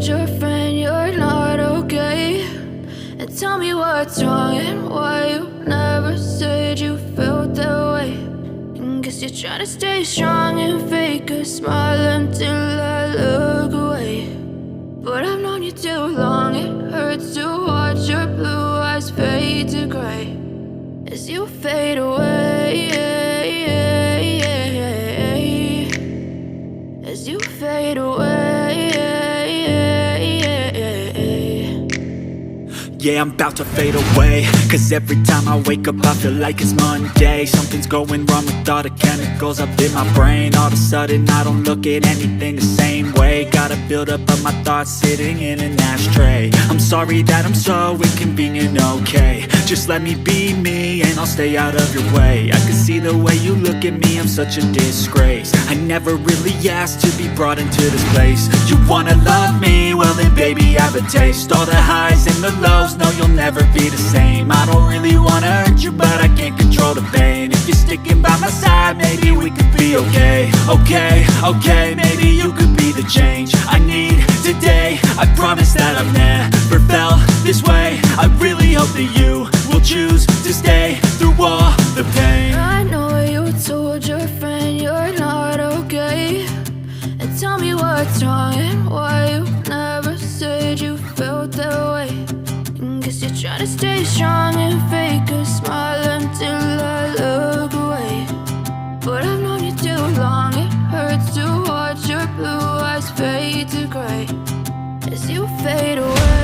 told your friend you're not okay? And tell me what's wrong and why you never said you felt that way. And guess you're trying to stay strong and fake a smile until I look away. But I've known you too long, it hurts to watch your blue eyes fade to gray as you fade away, as you fade away. Yeah, I'm about to fade away, cause every time I wake up I feel like it's Monday. Something's going wrong with all the chemicals up in my brain. All of a sudden I don't look at anything the same way. Got a buildup of my thoughts sitting in an ashtray. I'm sorry that I'm so inconvenient, okay? Just let me be me and I'll stay out of your way. I can see the way you look at me, I'm such a disgrace. I never really asked to be brought into this place. You wanna love me? Well then baby have a taste. All the highs and the lows, no you'll never be the same. I don't really wanna hurt you but I can't control the pain. If you're sticking by my side maybe we could be okay. Okay, maybe you could be the change I need today. I promise that I've never felt this way. I really hope that you will choose to stay through all the pain. I know you told your friend you're not okay. And tell me what's wrong and why you never said you felt that way. And guess you're trying to stay strong and fake a smile until I look away. But I've known you too long, it hurts to watch your blue eyes fade to gray as you fade away.